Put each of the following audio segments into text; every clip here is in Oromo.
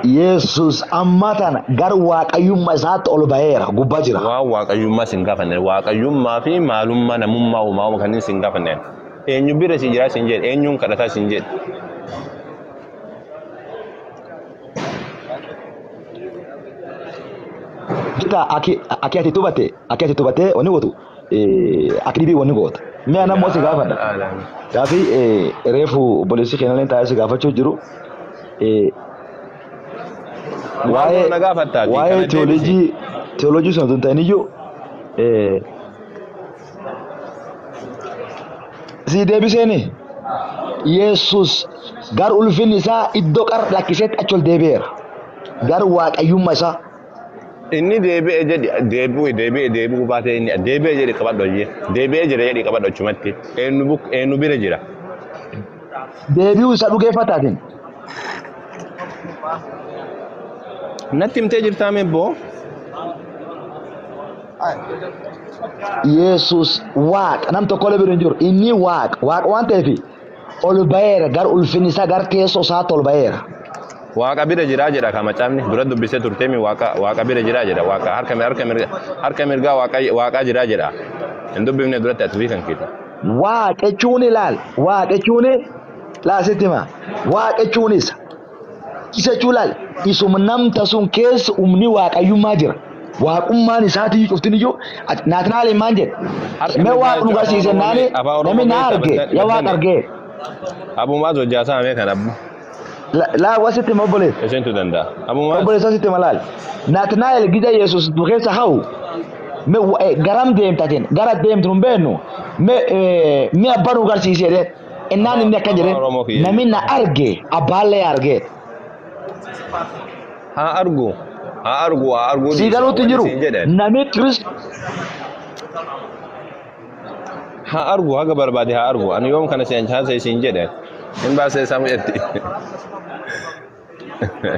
Yesus amatan gar waaqayyummaa isaatti ol ba'eera gubbaa jira. Waa waaqayyummaa sin gaafanne waaqayyummaa fi maalummaa namummaa uumaa kanneen sin gaafanne. Eenyu bira si jira sin jedhe eenyuun kadhataa sin jedhe. Kita aki ati tubate oni gotu akribi woni goota. Mi'a namoo si gaafadha. Gaafi reefu boleessi kennaleen taa'ee si gaafachuu jiru. Waa'ee teoloojii sun ta'aniyyuu si deebiseeni Yesus gar ulfinni isaa iddoo qara lakkiseetti achi ol deebi'eera. Gar waaqayyummaa isaa. Inni deebi'ee jedhi deebi'uu baatee inni deebi'ee jedhi qabadhu hojii deebi'ee jira jedhi qabadhu achumatti eenyu bira jira. Deebi'uu isa dhugeeffataatiin. Natti himtee jirtaa meebboo? Yesus waaqa nam tokko bira hin jiru inni waaqa waan ta'eef ol ba'eera gar ulfinni isaa gar teessoo isaatti ol ba'eera. Waaqa bira jiraa jedha kan macaafni dura dubbisee turteemi waaqa bira jiraa jedha waaqa harka mirgaa waaqa jiraa jedha hin dubbifne duratti ati kan keeta. Waaqa jechuun ilaal waaqa jechuun laasitti hima waaqa jechuun isa jechuun ilaal isuma namta sun keessa humni waaqayyummaa jira. Waaqummaan isaatii cuftin iyyuu naatinaaliin maan jedhe mee waaqa nu garsiise naani namni na arge yaa waaqa argee. Abumaa hojjaasaa mee kan abbu. La wasitti mobole. Esentu danda. Abumaa. Mobole sasitti malal. Naatinaal gida Yesus dukeessa hau. Me garam deemtatin gara deemtun beenu me abbanu garsiise de. Innaan inni akkan jedhe namni na arge abbaallee arge. Haa argu. Si galuutti jiru namni Kirist. Haa argu haga barbaade haa argu ani yoom kana seenchaan siin jedhe hin baasee samu jetti.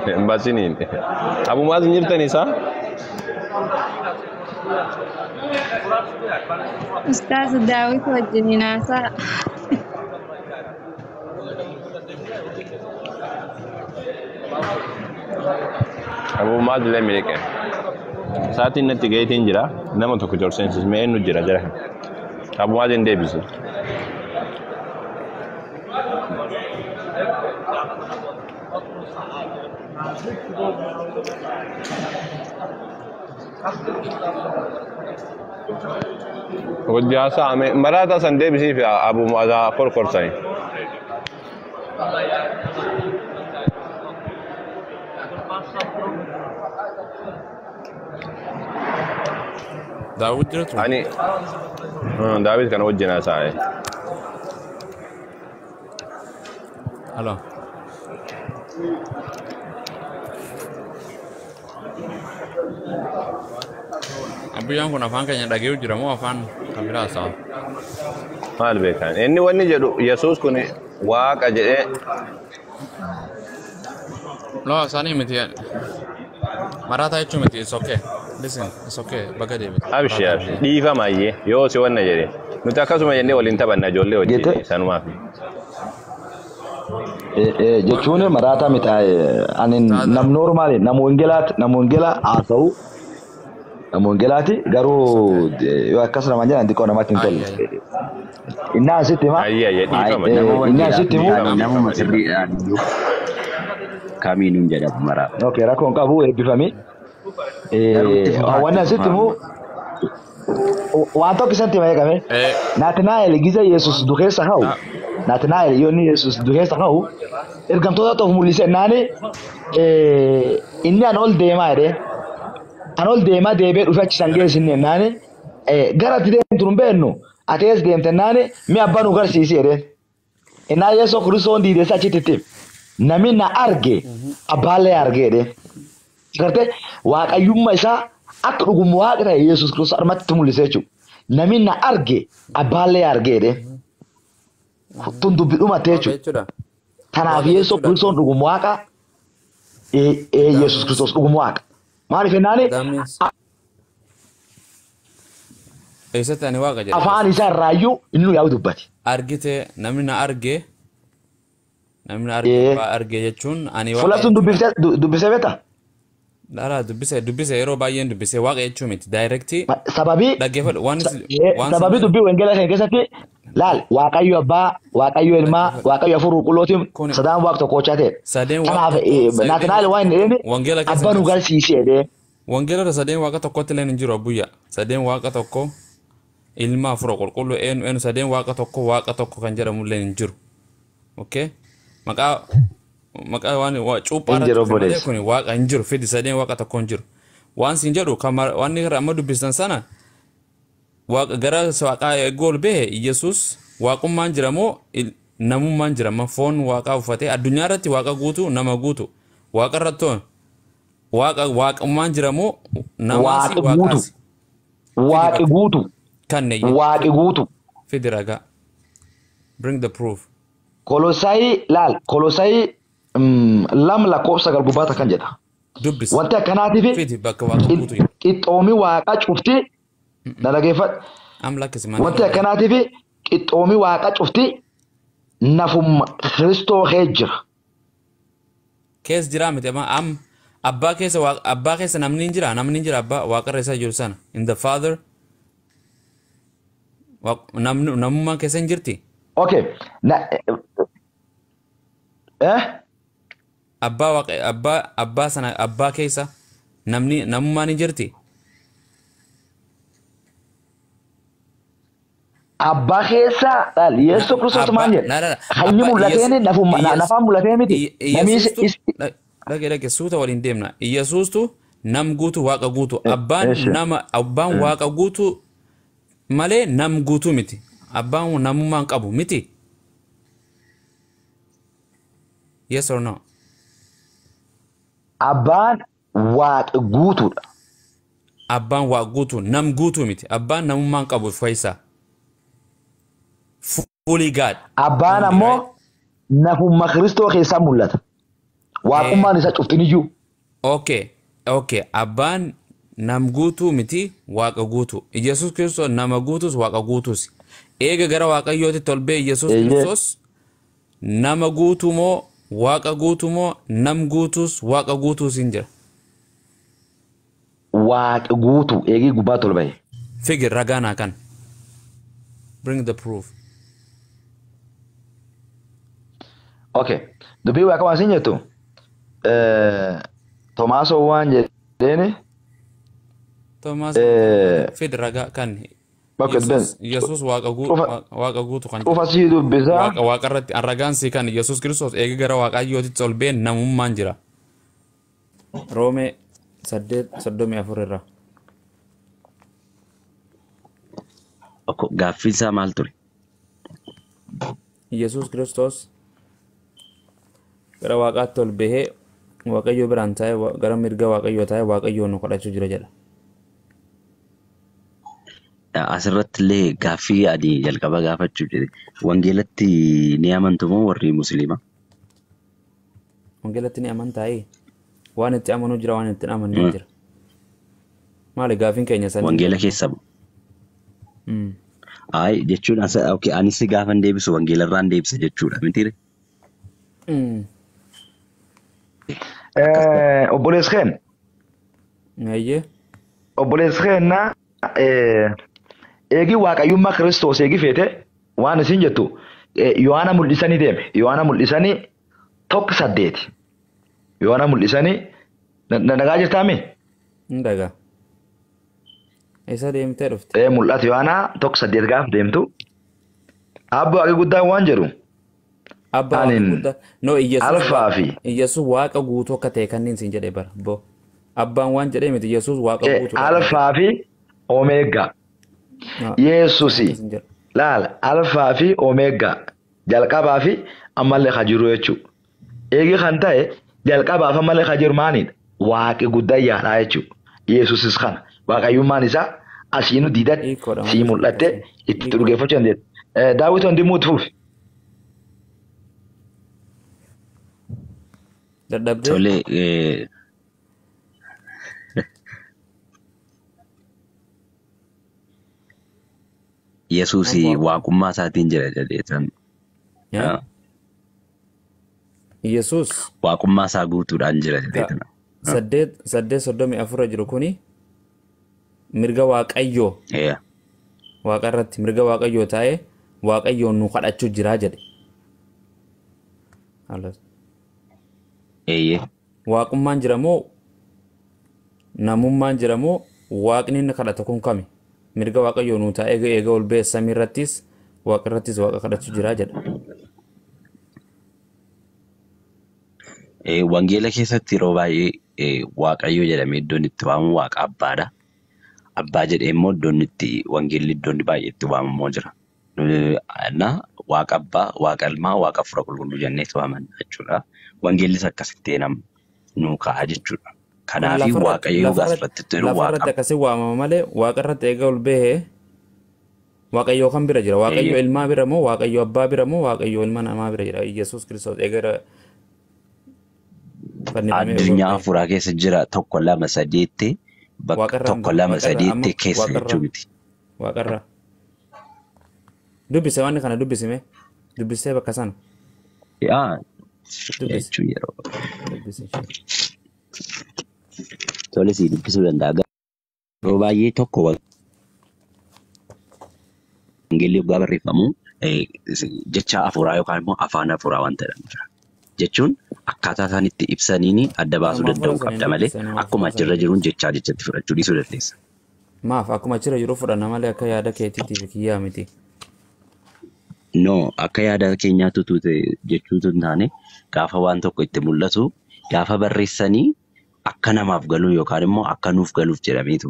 Hin baasiniin. Abumaas hin jirtan isaa? Ustaz Daawit wajjin haasa'a. Abumaas illee miliqe. Saatiin natti gaheetiin jira nama tokko jorseensis mee eenyu jira jira. Abumaas hin deebisu. Hojjaasaa maraata san deebisii fi Abumaas korkorsani. Daawit jirtu? Ani Daawit kana wajjin haasa'e. Halo. Abiyyaan kun afaan keenya dhaga'uu jira moo afaan kan biraa haasa'u? Maal beekan? Inni wanni jedhu Yesuus kun waaqa jedhee. No, isaanii miti. Maraata jechuun miti. It's okay. Listen, it's okay. Baga deebite. Abshii dhiifamaayyee yoo si wanna jedhe nuti akkasuma jennee waliin taphanna ijoollee wajjin sanumaaf. Jechuun maraata miti ani nam normaali nam wongelaa haasa'u nam wongelaati garuu yoo akkas nama jedhan xiqqoo namatti hin tolle. Inni asitti hima. Dhiifama. Inni asitti himu. Namuma sirriidhaan kamiinuu jedhamu maraata. Okay, rakkoon qabu eebbifame. Wanni asitti himu waan tokko isatti hima eegame. Naatinaa'el giza Yesus dukeessa hau. Naatinaa'el yoonni Yesus dukeessa hau. Ergamtoota tokko mul'ise naani inni an ol deemaa jedhee. An ol deemaa deebee dhufee achi san geessinne naani gara ati deemtu hin beennu ati ees deemte naani mi abbaa nu garsiisi jedheen. Innaa Yesuus Kiristoos diideessa achitti namni na arge abbaallee arge jedheen. Gartee waaqayyummaa isaa akka dhuguma waaqa ta'e Yesuus Kiristoos armatti mul'isee jechuudha. Namni na arge abbaallee arge jedheen. Tun dubbi dhumattee jechuudha. Kanaaf Yesuus Kiristoos dhuguma waaqa Yesuus Kiristoos dhuguma waaqa. Maaliif jennaani eessatti ani waaqa jedhe afaan isaa irraayyuu inni yaa'u dubbate. Argite namni na arge namni arge jechuun ani Fuula sun dubbisee beektaa? Dhala dubbise yeroo baay'een dubbise waaqa jechuu miti daayirektii sababii dhaggeeffadhu waan dubbii wangeela kana keessatti laal waaqayyo abbaa waaqayyo ilmaa waaqayyo afur qulqullootiin sadaan waaqa tokkochaa ta'e. Kanaaf naatinaal waan hin jedheen abbaa nu garsiisee jedhee. Wangeela sadeen waaqa tokkotti illee hin jiru abbuyya sadeen waaqa tokko ilma afur qulqulluu eenyu sadeen waaqa tokko kan jedhamu illee hin jiru. Okay maqaa waan cuuphaadha kun waaqa hin jiru fidi sadeen waaqa tokko hin jiru waan siin jedhu waan irra amma dubbistan sana waaqa gara waaqaa eegool bahe Yesuus waaqummaan jira moo namummaan jira ma foon waaqaa uffatee addunyaa irratti waaqa guutu nama guutu waaqa irratti waaqummaan jira moo namaasi waaqaasi waaqi guutu kanne waaqi guutu fidi ragaa bring the proof Kolosai lam lakkoofsa galgubaata kan jedha. Dubbis. Wanti akkanaatiif qixxoomi waaqa cufti na dhageeffadhu. Wanti akkanaatiif qixxoomi waaqa cufti nafuma Kiristoo jira. Keessa jira miti amma abbaa keessa namni hin jira abbaa waaqarra isaa jiru sana in the father namummaan keessa hin jirti. Okay. Abbaa sana abbaa keessa namummaan hin jirti. Abbaa keessa Yesuus Kiristoos maal jedha? Hayyi mul'ateen nafaan mul'atee miti. Dhagee suuta waliin deemna. Yesuustu nam guutu waaqa guutu. Abbaan waaqa guutu malee nam guutu miti. Abbaan namummaan qabu miti. Yes or no? Abbaan waaqa guutuudha. Abbaan waaqa guutu nam guutu miti. Abbaan namummaan qabu fayyisaa. Fully God. Abbaan ammoo nafuma Kiristoo keessaa mul'ata. Waaqummaan isa cuftiniyyuu. Okay. Abbaan nam guutuu miti waaqa guutu. Yesuus Kiristoos nama guutus waaqa guutus. Eega gara waaqayyooti tolbee Yesuus Kiristoos nama guutuu moo waaqa guutuu moo nam guutus waaqa guutus hin jira. Waaqa guutuu eegi gubbaa tolbee. Figure ragaanaa kan. Bring the proof. Okay. Dubbii waaqa waan siin jettu. Tomaasoo waan jedheeni. Fid ragaa kan. Yesuus waaqa guutu kan. Ufa sii dubbisaa. Waaqa irratti ragaan sii kan Yesuus Kiristoos eegi gara waaqayyootitti ol ba'e namummaan jira. Roomee 8:34 irraa. Gaaffiin isaa maal ture? Yesuus Kiristoos gara waaqaatti ol bahee waaqayyoo biraan taa'ee gara mirga waaqayyoo taa'ee waaqayyoon nu kadhachuu jira jedha. Asirratti illee gaaffii adii jalqaba gaafachuu jire. Wangeelatti ni amantu moo warri musliimaa? Wangeelatti ni amantaa'ee waan itti amanuu jira waan itti amanuu jira. Maali gaaffiin keenya sanii? Wangeela keessa Ay jechuun anis gaafan deebisu wangeelarraan deebisa jechuudha mitiire. Obbolees keen. Ayyee. Obbolees keenna eegi waaqayyummaa Kiristoos eegi feete waan isin jettu Yohaana mul'isanii deeme. Yohaana mul'isanii 1:8. Yohaana mul'isanii nagaa jirtaami? Ndagaa. Isa deemtee dhufte. Mul'ata Yohaana 1:8 gaaf deemtu. Abbo waaqi guddaan waan jedhu. Abbaa guddaa. No Alfaa fi. Yesuus waaqa guutuu akka ta'e kanneen siin jedhee bara. Abbaan waan jedhee miti Yesuus waaqa guutuu. Alfaa fi Omeegaa. Yesuusi. Laala Alfaa fi Omeegaa. Jalqabaa fi ammallee kan jiru jechuudha. Eegi kan ta'e jalqabaa fi ammallee kan jiru maaliidha? Waaqi guddaa yaadhaa jechuudha. Yesuusis kana. Waaqayyummaan isaa asiinu diidatti sii mul'atte itti dhugeeffachuu dandeetta. Daawwiti hundi muutuuf. Tole Yesuus waaqummaa isaatiin jira jedheetan. Yesus waaqummaa isaa guutuudhaan jira jechuudha. saddeet soddomii afurra jiru kuni mirga waaqayyoo waaqa irratti mirga waaqayyoo taa'ee waaqayyoon nu kadhachuu jiraa jedhe. Waaqummaan jira moo namummaan jira moo waaqni inni kadhata kun kami? Mirga waaqayyoo nu taa'ee eega ol ba'e samii irrattis waaqa irrattis waaqa kadhachuu jiraa jedha. Wangeela keessatti yeroo baay'ee waaqayyo jedhamee iddoon itti waamamu waaqa abbaadha. Abbaa jedhee immoo iddoon itti wangeelli iddoon baay'ee itti waamamoo jira. Waaqa abbaa, waaqa ilmaa, waaqa hafuura qulqulluu jennee itti waamanna jechuudha. Wangeellis akkasitti nu ka'a jechuudha. Kanaafii waaqayyo gaasirratti jiru waaqa. Lafarratti akkasii waamama malee waaqa irratti eega ol ba'ee waaqayyo kan bira jira. Waaqayyo ilmaa bira moo waaqayyo abbaa bira moo waaqayyo ilma namaa bira jira. Yesuus Kiristoos eega addunyaa hafuuraa keessa jira tokko lama sadeetti tokko lama sadeetti keessa jechuu miti. Waaqarra. Dubbise waan kana dubbisime dubbisee bakka sana. Jechuu yeroo. Tole si dubbisuu danda'a. Yeroo baay'ee tokko wangeelli waggaa barreeffamu jecha hafuuraa yookaan immoo afaan hafuuraa waan ta'edha jira. Jechuun akkaataa isaan itti ibsaniin adda baasuu danda'u qabda malee akkuma achirra jiruun jechatti fudhachuu dhiisuu dandeessa. Maaf akkuma achirra jiru fudhanna malee akka yaada keetiitiif kiyyaa miti. No, akka yaada keenyaatu jechuutu hin taane gaafa waan tokko itti mul'atu gaafa barreessanii akka namaaf galuu yookaan immoo akka nuuf galuuf jedhameetu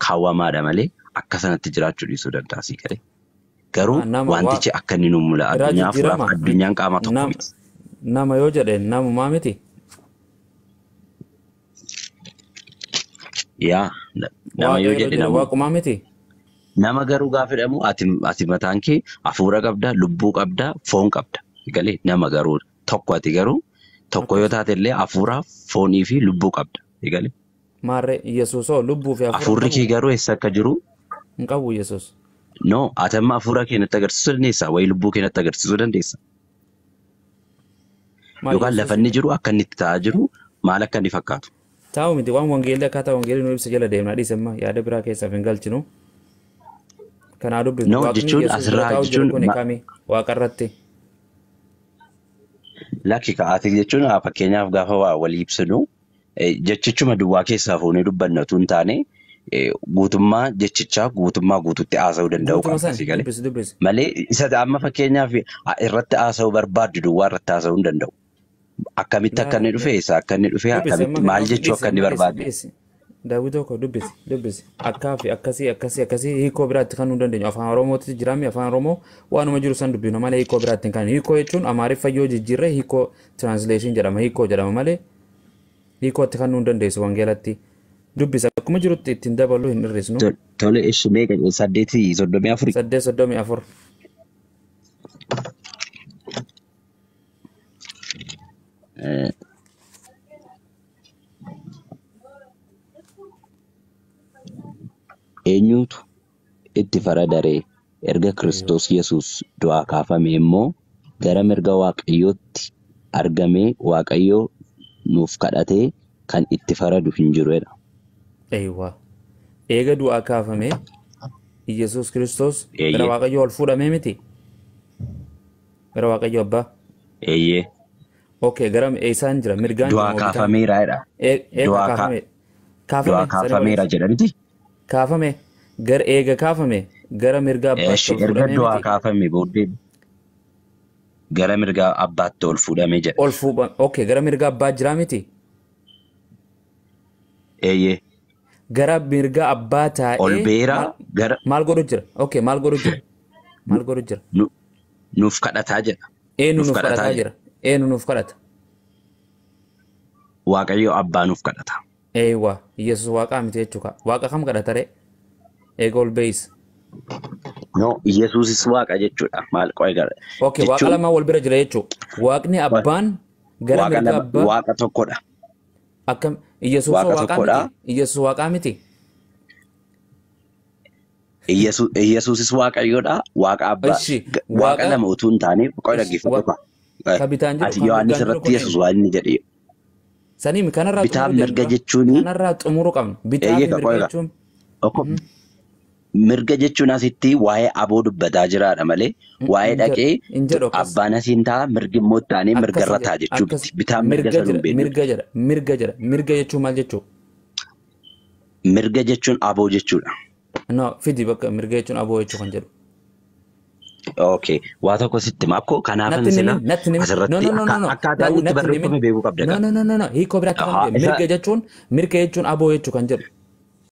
kaawwamaadha malee akka sanatti jiraachuu dhiisuu danda'a sii galee. Garuu wantichi akka inni nu mul'atu addunyaan qaama tokko miti. Nama yoo jedhe namumaa miti. Nama yoo jedhe waaqumaa miti. Nama garuu gaafa jedhamu ati mataan kee hafuura qabda, lubbuu qabda, foon qabda. Galee nama garuu tokko ati garuu tokko yoo taate illee hafuura, foonii fi lubbuu qabda. Galee. Maarree Yesuusoo lubbuu fi hafuurri kee garuu eessa akka jiru? Hin qabu Yesuus. No, ati amma hafuura kee natti agarsiisuu dandeessaa? Wayii lubbuu kee natti agarsiisuu dandeessaa? Yookaan lafa inni jiru akka inni itti taa'aa jiru maal akka inni fakkaatu? Taa'u miti waan wangeelli akkaataa wangeelli nu ibsa jala deemna dhiisemma yaada biraa keessaaf hin galchinu. Kanaa dubbisnu jechuun asirraa jechuun waaqa irratti. Lakki ka'aati jechuun fakkeenyaaf gaafa waa walii ibsinu jechichuma duwwaa keessaa fuunee dubbannatu hin taane guutummaa jechichaa guutummaa guututti haasa'uu danda'u qaba. Malee isa amma fakkeenyaaf irratti haasa'uu barbaaddu duwwaa irratti haasa'uu hin danda'u. Akkamitti akka inni dhufe isa akka inni dhufe akkamitti maal jechuu akka inni barbaadu. Daawwii tokko dubbisi akkaafi akkasii hiikoo biraatti kan nu dandeenyu afaan Oromootti jiraami afaan Oromoo waanuma jiru san dubbinu malee hiikoo biraatti kan hiikoo jechuun Amaariffa yoo jijjiirre hiikoo translation jedhama hiikoo jedhama malee hiikootti kan nu dandeessu wangeelatti dubbisa akkuma jirutti ittiin dabaluu hin hir'isnu. Tole ishi meeqa 8:34. 8:34. Eenyutu itti faradaree erga Kiristoos Yesuus du'aa kaafame immoo gara mirga Waaqayyootti argamee Waaqayyoo nuuf kadhatee kan itti faradu hin jiruudha. Eeyywaa. Eega du'aa kaafame Yesuus Kiristoos gara Waaqayyoo ol fuudhamee miti? Gara Waaqayyoo Abbaa? Eeyyee. Okay, gara eessaan jira mirgaan du'aa kaafameeraadha. Du'aa kaafameera jedhamti. Kaafame gara eega kaafame gara mirga abbaatti ol fuudhamee miti. Du'aa kaafame booddee gara mirga abbaatti ol fuudhamee jedha. Ol fuudhame. Okay, gara mirga abbaa jira miti? Eeyyee. Gara mirga abbaa taa'ee ol beera gara maal godhu jira? Okay, maal godhu jira? Maal godhu jira? Nuuf kadhataa jedha. Eenyu nuuf kadhataa jira? Eenyu nuuf kadhata? Waaqayyo abbaa nuuf kadhata. Eeyywaa, Yesuus waaqaa miti jechuudha. Waaqa kam kadhata ree? Eega ol beeyis. No, Yesuusis waaqa jechuudha. Maal qo'ee gara. Okay, waaqa lamaan wal bira jira jechuudha. Waaqni abbaan gara mirga abbaa. Waaqa tokkodha. Akkam Yesuus waaqaa miti? Yesuus waaqaa miti? Yesuusis waaqayyoodha. Waaqa abbaa. Waaqa lama utuu hin taane qo'ee dhaggeeffatu. Kabitaan jiru Ati Yohaannis irratti Yesuus waan inni jedhe. Sanii kanarraa Bitaaf mirga jechuun kanarraa xumuruu qabna. Bitaaf mirga jechuun mirga jechuun asitti waa'ee aboo dubbataa jiraadha malee waa'ee dhaqee abbaan asiin ta'a mirgi immoo taanee mirga irra ta'a jechuudha. Bitaaf mirga sanuun beeku. Mirga jechuun maal jechuu? Mirga jechuun aboo jechuudha. No, fidi bakka mirga jechuun aboo jechuu kan jedhu. Okay, waa tokko sitti maakko kanaafan sila asirratti akkaataa itti barreeffame beekuu qabda. No, hiikoo biraa akka mirga jechuun aboo jechuu kan jedhu.